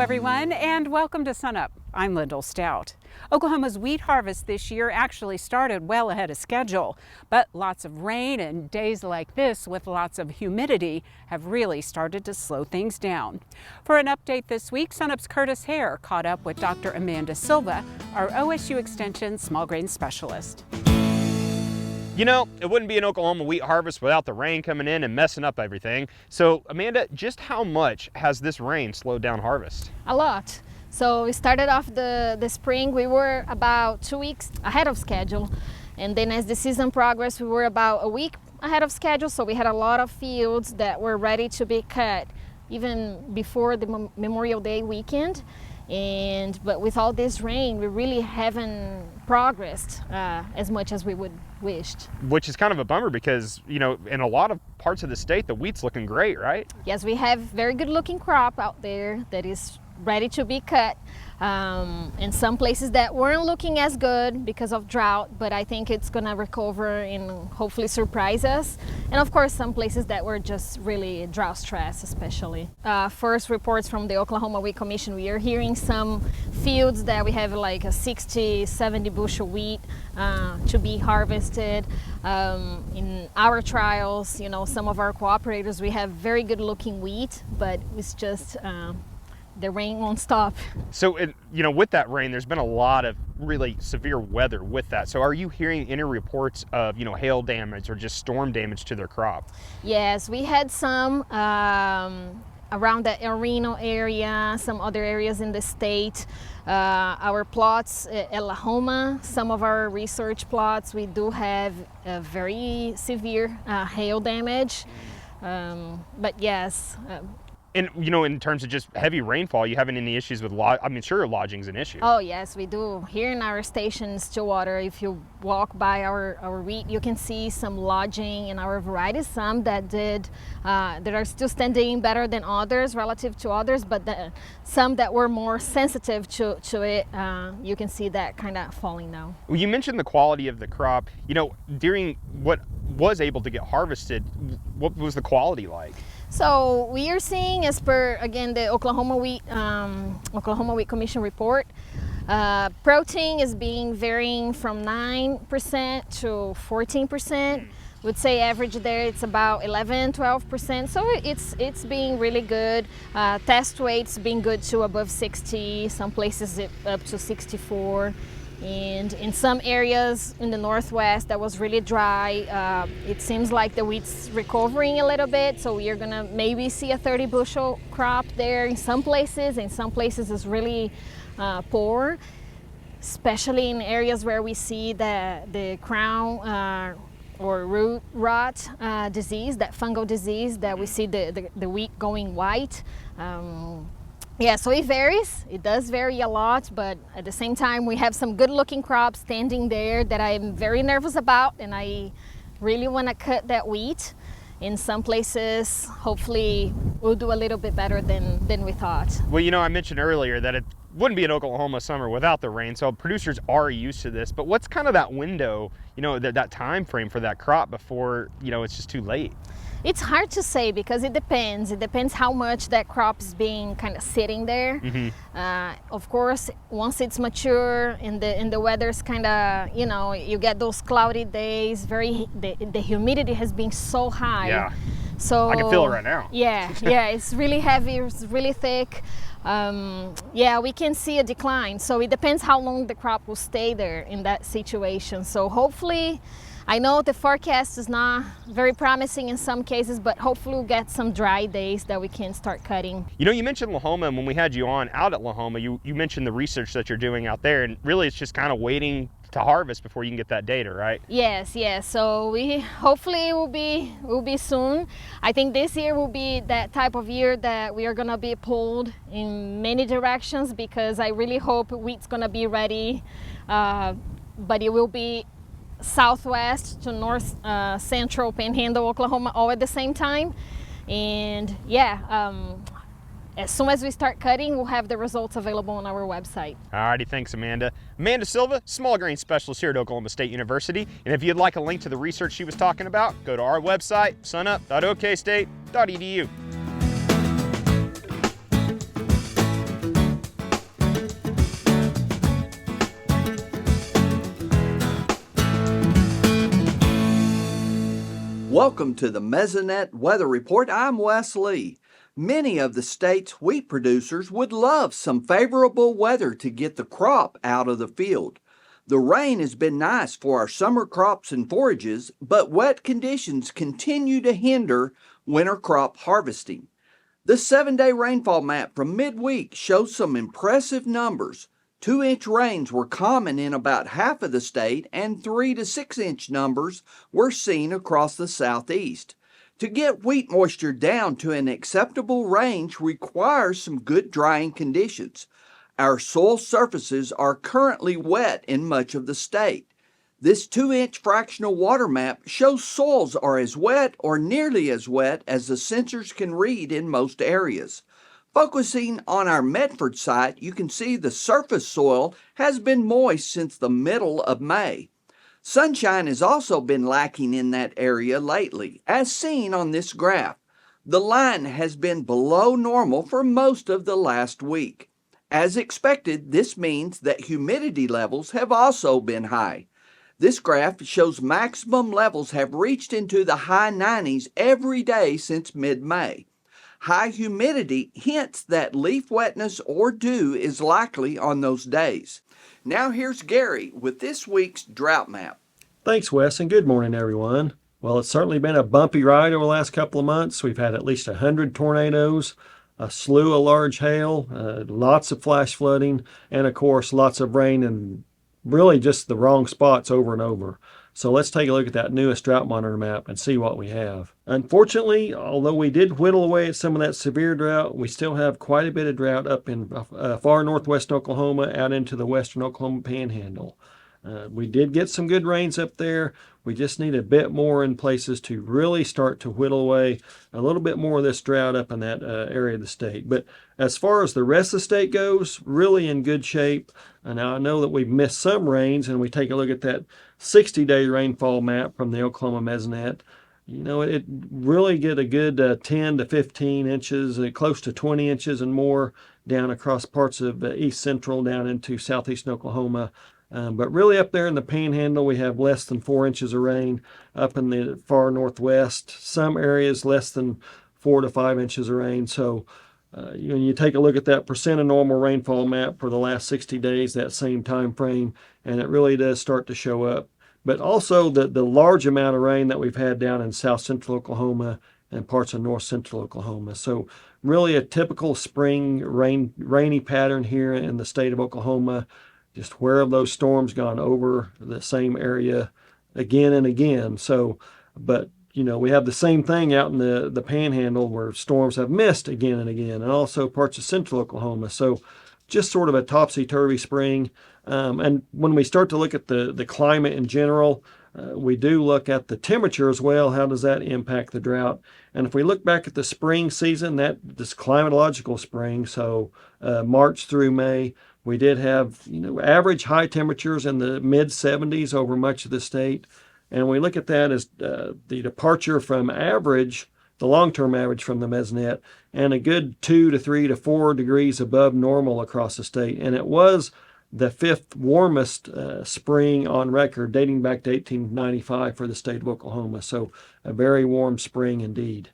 everyone, and welcome to SUNUP. I'm Lyndall Stout. Oklahoma's wheat harvest this year actually started well ahead of schedule, but lots of rain and days like this with lots of humidity have really started to slow things down. For an update this week, SUNUP's Curtis Hare caught up with Dr. Amanda Silva, our OSU Extension small grain specialist. You know, it wouldn't be an Oklahoma wheat harvest without the rain coming in and messing up everything. So, Amanda, just how much has this rain slowed down harvest? A lot. So we started off the spring, we were about 2 weeks ahead of schedule. And then as the season progressed, we were about a week ahead of schedule. So we had a lot of fields that were ready to be cut even before the Memorial Day weekend. But with all this rain, we really haven't progressed as much as we would wished. Which is kind of a bummer because, you know, in a lot of parts of the state, the wheat's looking great, right? Yes, we have very good looking crop out there that is ready to be cut. In some places that weren't looking as good because of drought, but I think it's gonna recover and hopefully surprise us. And of course, some places that were just really drought stressed, especially. First reports from the Oklahoma Wheat Commission, we are hearing some fields that we have like a 60, 70 bushel wheat to be harvested. In our trials, you know, some of our cooperators, we have very good looking wheat, but it's just the rain won't stop. So, you know, with that rain, there's been a lot of really severe weather with that. So are you hearing any reports of, you know, hail damage or just storm damage to their crop? Yes, we had some around the El Reno area, some other areas in the state. Our plots at Lahoma, some of our research plots, we do have a very severe hail damage. But yes. And, you know, in terms of just heavy rainfall, you having any issues with I mean, sure, lodging's an issue. Oh, yes, we do. Here in our station in Stillwater, if you walk by our wheat, you can see some lodging in our varieties, some that are still standing better than others relative to others, but some that were more sensitive to it, you can see that kind of falling now. Well, you mentioned the quality of the crop. You know, during what was able to get harvested, what was the quality like? So we are seeing, as per, again, the Oklahoma Wheat Commission report, protein is varying from 9% to 14%. Would say average there, it's about 11, 12%. So it's being really good. Test weights being good to above 60, some places up to 64. And in some areas in the Northwest that was really dry, it seems like the wheat's recovering a little bit, so we are gonna maybe see a 30 bushel crop there in some places. In some places it's really poor, especially in areas where we see the crown or root rot disease, that fungal disease that we see the wheat going white. Yeah, so it varies. It does vary a lot, but at the same time, we have some good-looking crops standing there that I'm very nervous about, and I really want to cut that wheat. In some places, hopefully, we'll do a little bit better than we thought. Well, you know, I mentioned earlier that it wouldn't be an Oklahoma summer without the rain, so producers are used to this. But what's kind of that window, you know, that time frame for that crop before, you know, it's just too late? It's hard to say because it depends. It depends how much that crop is being kind of sitting there. Mm-hmm. Of course, once it's mature and the weather's kind of, you know, you get those cloudy days. The humidity has been so high. Yeah. So I can feel it right now. Yeah, yeah. It's really heavy. It's really thick. Yeah, we can see a decline. So it depends how long the crop will stay there in that situation. So hopefully. I know the forecast is not very promising in some cases, but hopefully we'll get some dry days that we can start cutting. You know, you mentioned Lahoma, and when we had you on out at Lahoma, you mentioned the research that you're doing out there, and really it's just kind of waiting to harvest before you can get that data, right? Yes, yes. So we hopefully will be soon. I think this year will be that type of year that we are gonna be pulled in many directions because I really hope wheat's gonna be ready, but it will be southwest to north central Panhandle, Oklahoma, all at the same time. And yeah, as soon as we start cutting, we'll have the results available on our website. Alrighty, thanks, Amanda. Amanda Silva, small grain specialist here at Oklahoma State University. And if you'd like a link to the research she was talking about, go to our website, sunup.okstate.edu. Welcome to the Mesonet Weather Report. I'm Wes Lee. Many of the state's wheat producers would love some favorable weather to get the crop out of the field. The rain has been nice for our summer crops and forages, but wet conditions continue to hinder winter crop harvesting. The 7-day rainfall map from midweek shows some impressive numbers. 2-inch rains were common in about half of the state, and 3 to 6-inch numbers were seen across the southeast. To get wheat moisture down to an acceptable range requires some good drying conditions. Our soil surfaces are currently wet in much of the state. This 2-inch fractional water map shows soils are as wet or nearly as wet as the sensors can read in most areas. Focusing on our Medford site, you can see the surface soil has been moist since the middle of May. Sunshine has also been lacking in that area lately, as seen on this graph. The line has been below normal for most of the last week. As expected, this means that humidity levels have also been high. This graph shows maximum levels have reached into the high 90s every day since mid-May. High humidity hints that leaf wetness or dew is likely on those days. Now here's Gary with this week's drought map. Thanks, Wes, and good morning, everyone. Well, it's certainly been a bumpy ride over the last couple of months. We've had at least 100 tornadoes, a slew of large hail, lots of flash flooding, and of course, lots of rain in really just the wrong spots over and over. So let's take a look at that newest drought monitor map and see what we have. Unfortunately, although we did whittle away at some of that severe drought, we still have quite a bit of drought up in far northwest Oklahoma out into the western Oklahoma panhandle. We did get some good rains up there. We just need a bit more in places to really start to whittle away a little bit more of this drought up in that area of the state. But as far as the rest of the state goes, really in good shape. Now I know that we've missed some rains, and we take a look at that 60-day rainfall map from the Oklahoma Mesonet. You know, it really get a good 10 to 15 inches, close to 20 inches and more down across parts of east central down into southeastern Oklahoma. But really up there in the panhandle, we have less than 4 inches of rain. Up in the far northwest, some areas less than 4 to 5 inches of rain. So when you take a look at that percent of normal rainfall map for the last 60 days, that same time frame, and it really does start to show up. But also the large amount of rain that we've had down in south central Oklahoma and parts of north central Oklahoma. So really a typical spring rainy pattern here in the state of Oklahoma. Just where have those storms gone over the same area again and again. So, but you know, we have the same thing out in the panhandle where storms have missed again and again, and also parts of central Oklahoma. So just sort of a topsy-turvy spring. And when we start to look at the climate in general, we do look at the temperature as well. How does that impact the drought? And if we look back at the spring season, this climatological spring, so March through May, we did have average high temperatures in the mid-70s over much of the state. And we look at that as the departure from average, the long-term average from the Mesonet, and a good 2 to 3 to 4 degrees above normal across the state. And it was the 5th warmest spring on record, dating back to 1895 for the state of Oklahoma. So a very warm spring indeed.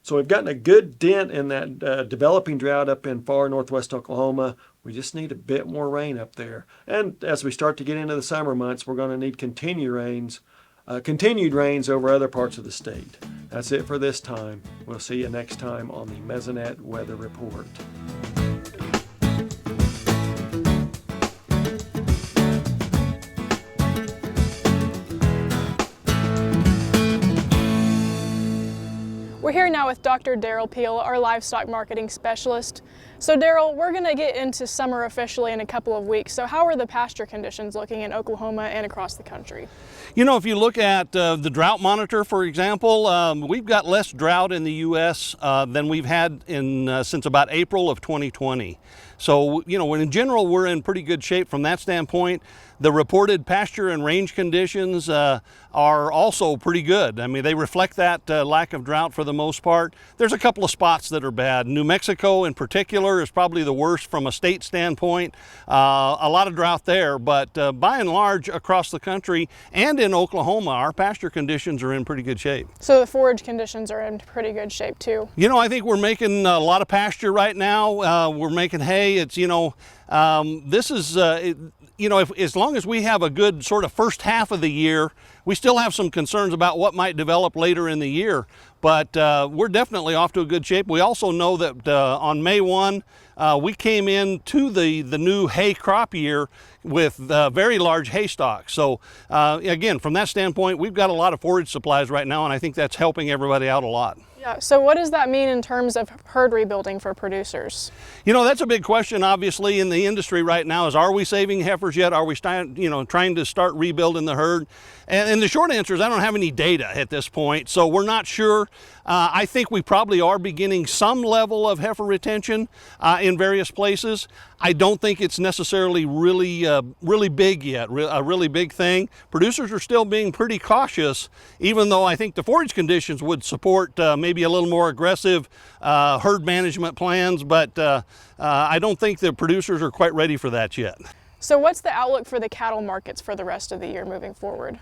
So we've gotten a good dent in that developing drought up in far northwest Oklahoma. We just need a bit more rain up there. And as we start to get into the summer months, we're going to need continued rains over other parts of the state. That's it for this time. We'll see you next time on the Mesonet Weather Report. We're here now with Dr. Derrell Peel, our livestock marketing specialist. So Derrell, we're going to get into summer officially in a couple of weeks. So how are the pasture conditions looking in Oklahoma and across the country? You know, if you look at the drought monitor, for example, we've got less drought in the U.S. Than we've had since about April of 2020. So, you know, in general, we're in pretty good shape from that standpoint. The reported pasture and range conditions are also pretty good. I mean, they reflect that lack of drought for the most part. There's a couple of spots that are bad. New Mexico in particular, particular is probably the worst from a state standpoint. A lot of drought there, but by and large across the country and in Oklahoma, our pasture conditions are in pretty good shape. So the forage conditions are in pretty good shape too. You know, I think we're making a lot of pasture right now. We're making hay. It's, you know, this is, you know, as long as we have a good sort of first half of the year, we still have some concerns about what might develop later in the year, but we're definitely off to a good shape. We also know that on May 1, we came into the new hay crop year with very large hay stocks. So again, from that standpoint, we've got a lot of forage supplies right now, and I think that's helping everybody out a lot. Yeah, so what does that mean in terms of herd rebuilding for producers? You know, that's a big question, obviously, in the industry right now is, are we saving heifers yet? Are we trying to start rebuilding the herd? And the short answer is I don't have any data at this point, so we're not sure. I think we probably are beginning some level of heifer retention in various places. I don't think it's necessarily really big yet, a really big thing. Producers are still being pretty cautious, even though I think the forage conditions would support maybe a little more aggressive herd management plans, but I don't think the producers are quite ready for that yet. So what's the outlook for the cattle markets for the rest of the year moving forward?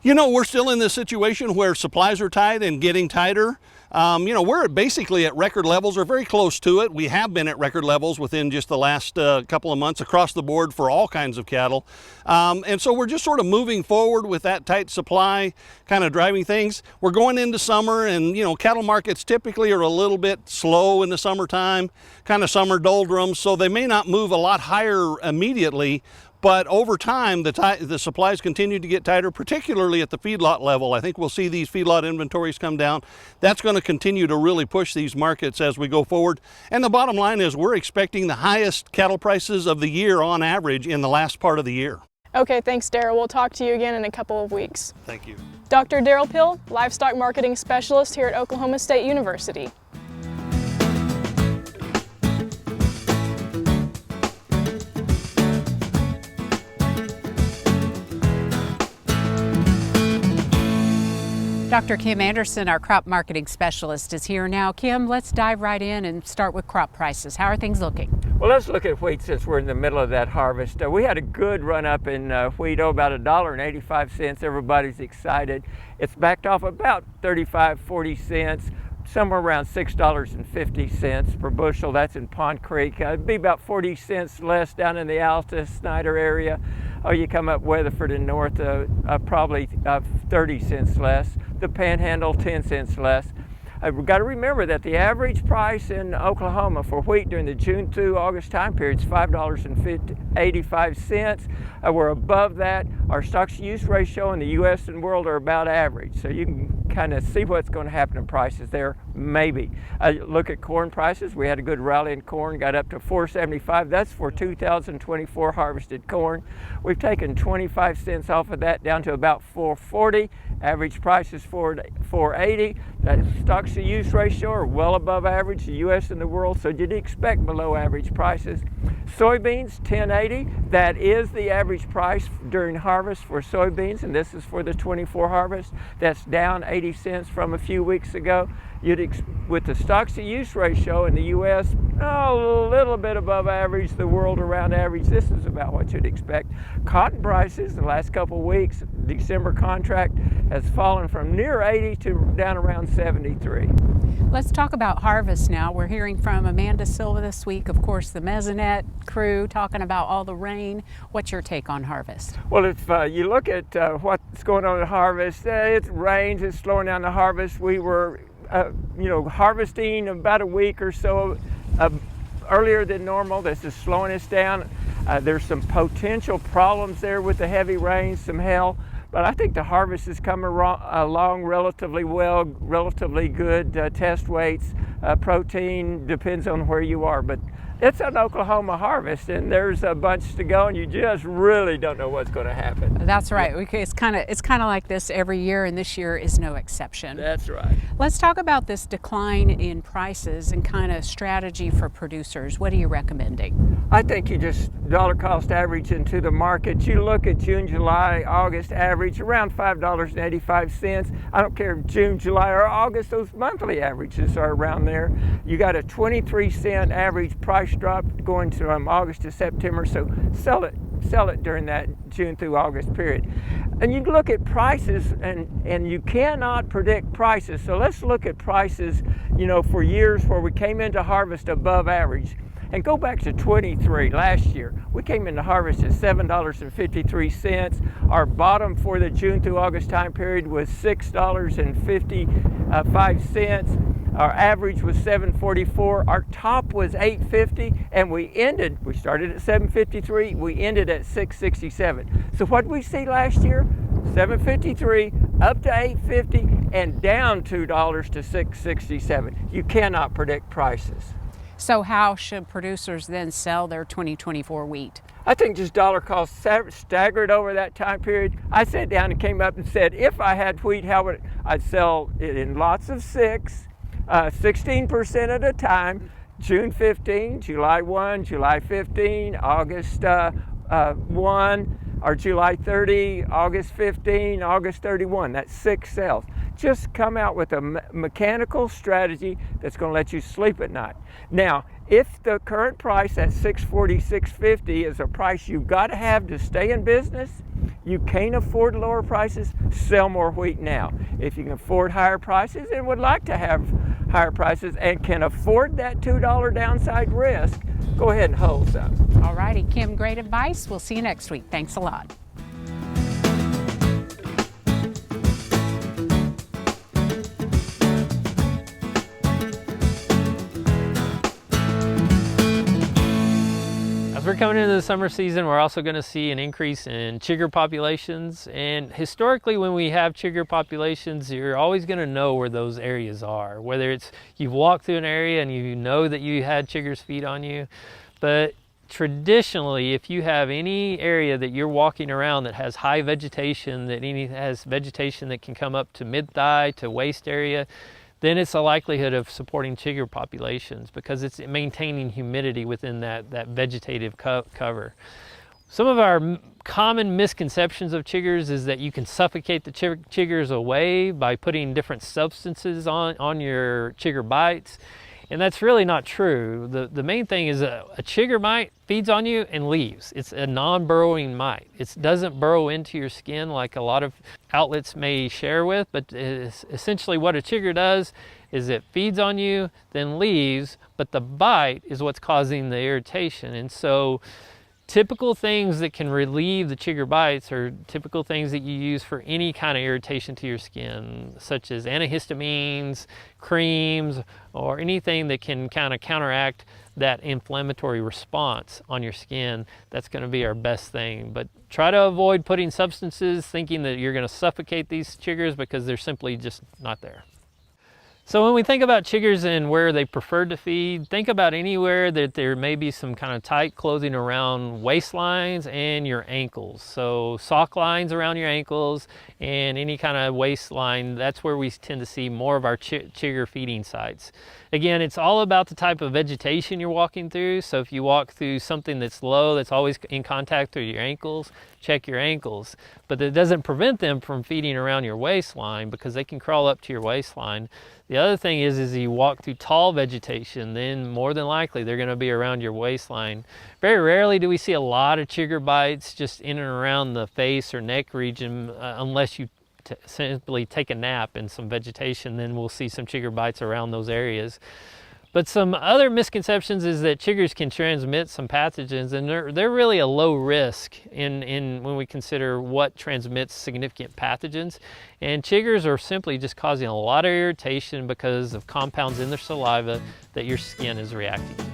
You know, we're still in this situation where supplies are tight and getting tighter. You know, we're basically at record levels or very close to it. We have been at record levels within just the last couple of months across the board for all kinds of cattle. And so we're just sort of moving forward with that tight supply kind of driving things. We're going into summer, and, you know, cattle markets typically are a little bit slow in the summertime, kind of summer doldrums, so they may not move a lot higher immediately. But over time, the supplies continue to get tighter, particularly at the feedlot level. I think we'll see these feedlot inventories come down. That's going to continue to really push these markets as we go forward. And the bottom line is we're expecting the highest cattle prices of the year on average in the last part of the year. Okay, thanks, Derrell. We'll talk to you again in a couple of weeks. Thank you. Dr. Derrell Peel, Livestock Marketing Specialist here at Oklahoma State University. Dr. Kim Anderson, our crop marketing specialist, is here now. Kim, let's dive right in and start with crop prices. How are things looking? Well, let's look at wheat since we're in the middle of that harvest. We had a good run up in wheat, about $1.85. Everybody's excited. It's backed off about 35-40 cents, somewhere around $6.50 per bushel. That's in Pond Creek. It'd be about 40 cents less down in the Alta, Snyder area. Oh, you come up Weatherford and north, probably 30 cents less. The Panhandle, 10 cents less. We've got to remember that the average price in Oklahoma for wheat during the June through August time period is $5.85. We're above that. Our stocks-to-use ratio in the U.S. and world are about average. So you can kind of see what's going to happen in prices there, maybe. Look at corn prices. We had a good rally in corn, got up to $4.75. That's for 2024 harvested corn. We've taken 25 cents off of that down to about $4.40. Average price is $4.80. That stocks-to-use ratio are well above average, the U.S. and the world, so you'd expect below average prices. Soybeans, $10.80. That is the average price during harvest for soybeans, and this is for the 24 harvest. That's down 80 cents from a few weeks ago. With the stocks-to-use ratio in the U.S., a little bit above average, the world around average. This is about what you'd expect. Cotton prices in the last couple of weeks, December contract has fallen from near 80 to down around 73. Let's talk about harvest now. We're hearing from Amanda Silva this week, of course, the Mesonet crew, talking about all the rain. What's your take on harvest? Well, if you look at what's going on in harvest, it rains, it's slowing down the harvest. We were harvesting about a week or so earlier than normal. This is slowing us down. There's some potential problems there with the heavy rains, some hail, but I think the harvest is coming along relatively well, relatively good test weights. Protein depends on where you are, but it's an Oklahoma harvest, and there's a bunch to go, and you just really don't know what's going to happen. That's right. It's kind of like this every year, and this year is no exception. That's right. Let's talk about this decline in prices and kind of strategy for producers. What are you recommending? I think you just dollar cost average into the market. You look at June, July, August average around $5.85. I don't care if June, July, or August, those monthly averages are around there. You got a 23-cent average price drop going from August to September, so sell it during that June through August period. And you look at prices, and you cannot predict prices. So let's look at prices, for years where we came into harvest above average. And go back to 23, last year. We came into harvest at $7.53. Our bottom for the June through August time period was $6.55. Our average was $7.44. Our top was $8.50, and we started at $7.53, we ended at $6.67. So what did we see last year? $7.53 up to $8.50 and down $2 to $6.67. You cannot predict prices. So how should producers then sell their 2024 wheat? I think just dollar cost staggered over that time period. I sat down and came up and said, if I had wheat, how would I'd sell it in lots of 16% at a time, June 15, July 1, July 15, August 1, or July 30, August 15, August 31. That's 6 sales. Just come out with a mechanical strategy that's going to let you sleep at night. Now, if the current price at $6.40, $6.50 is a price you've got to have to stay in business, you can't afford lower prices, sell more wheat now. If you can afford higher prices and would like to have higher prices and can afford that $2 downside risk, go ahead and hold some. All righty, Kim, great advice. We'll see you next week. Thanks a lot. As we're coming into the summer season, we're also going to see an increase in chigger populations. And historically, when we have chigger populations, you're always going to know where those areas are. Whether it's you've walked through an area and you know that you had chiggers feed on you. But traditionally, if you have any area that you're walking around that has high vegetation, has vegetation that can come up to mid-thigh to waist area, then it's a likelihood of supporting chigger populations because it's maintaining humidity within that vegetative cover. Some of our common misconceptions of chiggers is that you can suffocate the chiggers away by putting different substances on your chigger bites. And that's really not true. The main thing is a chigger mite feeds on you and leaves. It's a non-burrowing mite. It doesn't burrow into your skin like a lot of outlets may share with, but essentially what a chigger does is it feeds on you, then leaves, but the bite is what's causing the irritation. And so typical things that can relieve the chigger bites are typical things that you use for any kind of irritation to your skin, such as antihistamines, creams, or anything that can kind of counteract that inflammatory response on your skin. That's going to be our best thing. But try to avoid putting substances thinking that you're going to suffocate these chiggers because they're simply just not there. So when we think about chiggers and where they prefer to feed, think about anywhere that there may be some kind of tight clothing around waistlines and your ankles. So sock lines around your ankles and any kind of waistline, that's where we tend to see more of our chigger feeding sites. Again, it's all about the type of vegetation you're walking through. So if you walk through something that's low, that's always in contact with your ankles, check your ankles. But that doesn't prevent them from feeding around your waistline because they can crawl up to your waistline. The other thing is you walk through tall vegetation, then more than likely they're going to be around your waistline. Very rarely do we see a lot of chigger bites just in and around the face or neck region unless you simply take a nap in some vegetation, then we'll see some chigger bites around those areas. But some other misconceptions is that chiggers can transmit some pathogens, and they're really a low risk in when we consider what transmits significant pathogens. And chiggers are simply just causing a lot of irritation because of compounds in their saliva that your skin is reacting to.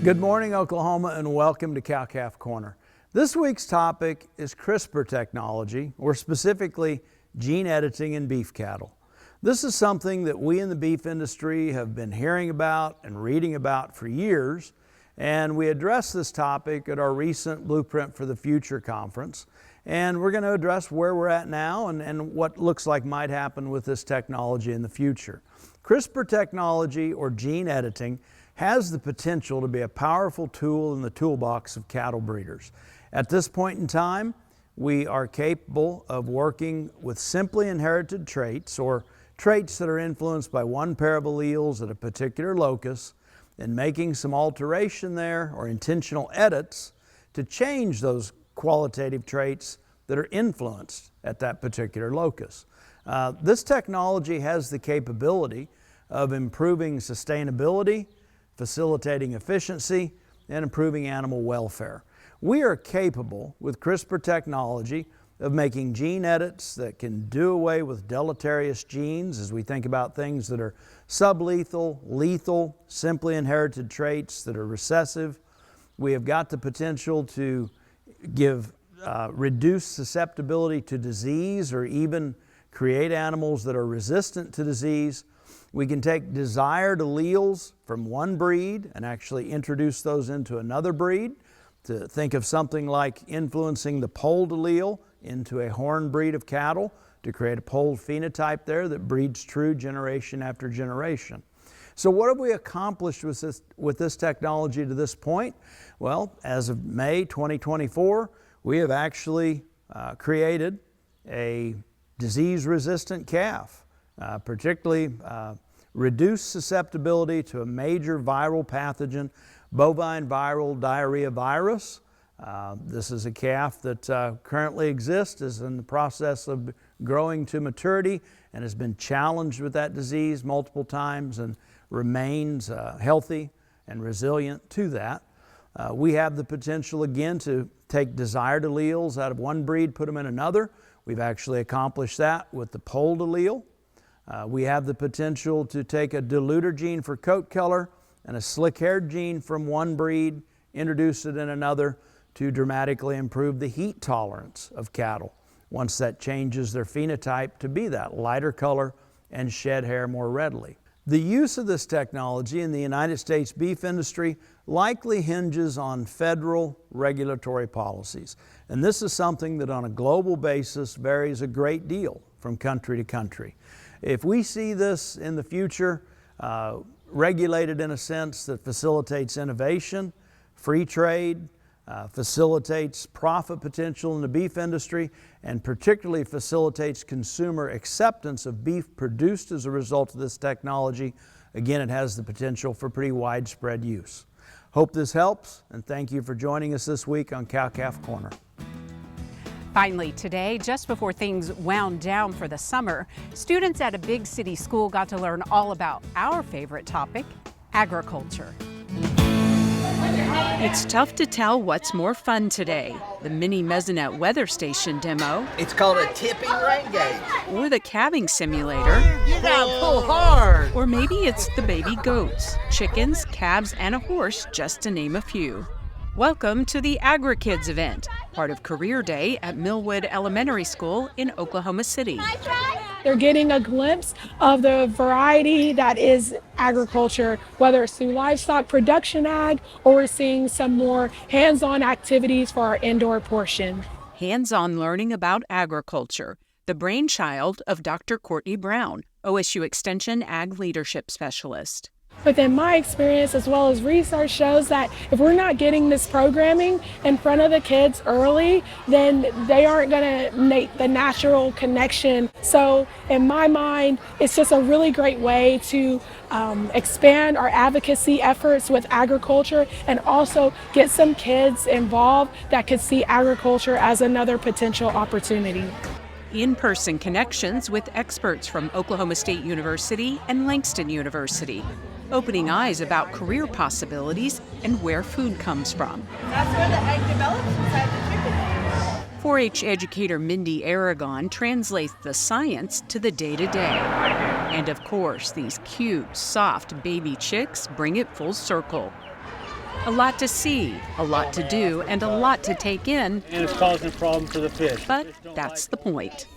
Good morning, Oklahoma, and welcome to Cow-Calf Corner. This week's topic is CRISPR technology, or specifically gene editing in beef cattle. This is something that we in the beef industry have been hearing about and reading about for years, and we addressed this topic at our recent Blueprint for the Future conference. And we're going to address where we're at now and what looks like might happen with this technology in the future. CRISPR technology, or gene editing, has the potential to be a powerful tool in the toolbox of cattle breeders. At this point in time, we are capable of working with simply inherited traits, or traits that are influenced by one pair of alleles at a particular locus, and making some alteration there, or intentional edits, to change those qualitative traits that are influenced at that particular locus. This technology has the capability of improving sustainability, facilitating efficiency, and improving animal welfare. We are capable with CRISPR technology of making gene edits that can do away with deleterious genes as we think about things that are sublethal, lethal, simply inherited traits that are recessive. We have got the potential to give reduced susceptibility to disease, or even create animals that are resistant to disease. We can take desired alleles from one breed and actually introduce those into another breed, to think of something like influencing the polled allele into a horn breed of cattle to create a polled phenotype there that breeds true generation after generation. So what have we accomplished with this technology to this point? Well, as of May 2024, we have actually created a disease-resistant calf, particularly reduced susceptibility to a major viral pathogen, bovine viral diarrhea virus. This is a calf that currently exists, is in the process of growing to maturity, and has been challenged with that disease multiple times and remains healthy and resilient to that. We have the potential again to take desired alleles out of one breed, put them in another. We've actually accomplished that with the polled allele. We have the potential to take a diluter gene for coat color and a slick-haired gene from one breed, introduce it in another to dramatically improve the heat tolerance of cattle once that changes their phenotype to be that lighter color and shed hair more readily. The use of this technology in the United States beef industry likely hinges on federal regulatory policies. And this is something that on a global basis varies a great deal from country to country. If we see this in the future regulated in a sense that facilitates innovation, free trade, facilitates profit potential in the beef industry, and particularly facilitates consumer acceptance of beef produced as a result of this technology, again, it has the potential for pretty widespread use. Hope this helps, and thank you for joining us this week on Cow-Calf Corner. Finally today, just before things wound down for the summer, students at a big city school got to learn all about our favorite topic, agriculture. It's tough to tell what's more fun today, the mini Mesonet weather station demo. It's called a tipping rain gauge. Or the calving simulator. You gotta pull hard. Or maybe it's the baby goats, chickens, calves, and a horse, just to name a few. Welcome to the Agri-kids event, part of Career Day at Millwood Elementary School in Oklahoma City. They're getting a glimpse of the variety that is agriculture, whether it's through livestock production ag, or we're seeing some more hands-on activities for our indoor portion. Hands-on learning about agriculture, the brainchild of Dr. Courtney Brown, OSU Extension Ag Leadership Specialist. Within my experience, as well as research, shows that if we're not getting this programming in front of the kids early, then they aren't going to make the natural connection. So in my mind, it's just a really great way to expand our advocacy efforts with agriculture, and also get some kids involved that could see agriculture as another potential opportunity. In-person connections with experts from Oklahoma State University and Langston University, opening eyes about career possibilities and where food comes from. That's where the egg develops inside the chicken. 4-H educator Mindy Aragon translates the science to the day-to-day. And of course, these cute, soft baby chicks bring it full circle. A lot to see, a lot to do, and a lot to take in. And it's causing a problem for the fish. But that's the point.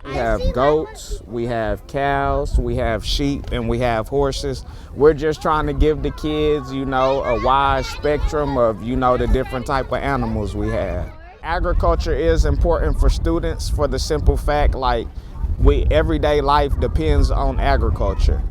We have goats, we have cows, we have sheep, and we have horses. We're just trying to give the kids, a wide spectrum of, the different type of animals we have. Agriculture is important for students for the simple fact, like, everyday life depends on agriculture.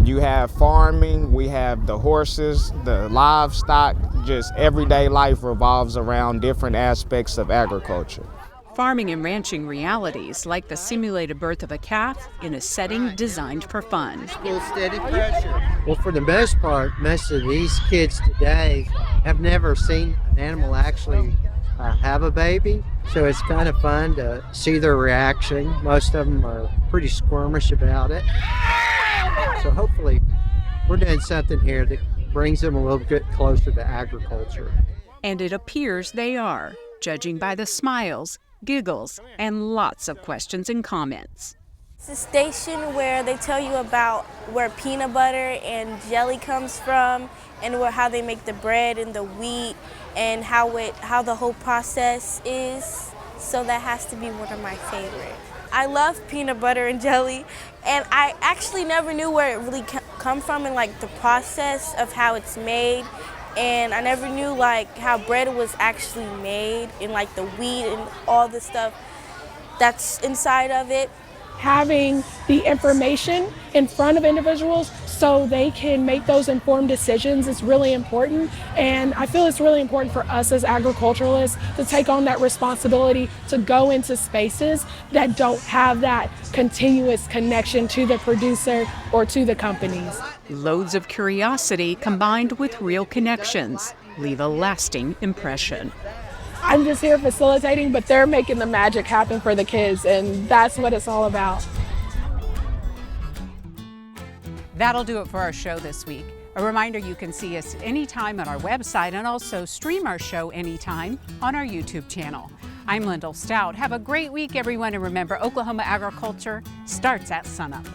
You have farming, we have the horses, the livestock, just everyday life revolves around different aspects of agriculture. Farming and ranching realities like the simulated birth of a calf in a setting designed for fun. Full steady pressure. Well, for the most part, most of these kids today have never seen an animal actually have a baby, so it's kind of fun to see their reaction. Most of them are pretty squirmish about it. So hopefully we're doing something here that brings them a little bit closer to agriculture. And it appears they are, judging by the smiles, giggles, and lots of questions and comments. It's a station where they tell you about where peanut butter and jelly comes from, and how they make the bread and the wheat, and how the whole process is. So that has to be one of my favorites. I love peanut butter and jelly, and I actually never knew where it really come from and like the process of how it's made. And I never knew like how bread was actually made, and like the wheat and all the stuff that's inside of it. Having the information in front of individuals so they can make those informed decisions is really important. And I feel it's really important for us as agriculturalists to take on that responsibility to go into spaces that don't have that continuous connection to the producer or to the companies. Loads of curiosity combined with real connections leave a lasting impression. I'm just here facilitating, but they're making the magic happen for the kids, and that's what it's all about. That'll do it for our show this week. A reminder, you can see us anytime on our website and also stream our show anytime on our YouTube channel. I'm Lyndall Stout. Have a great week, everyone, and remember, Oklahoma agriculture starts at sunup.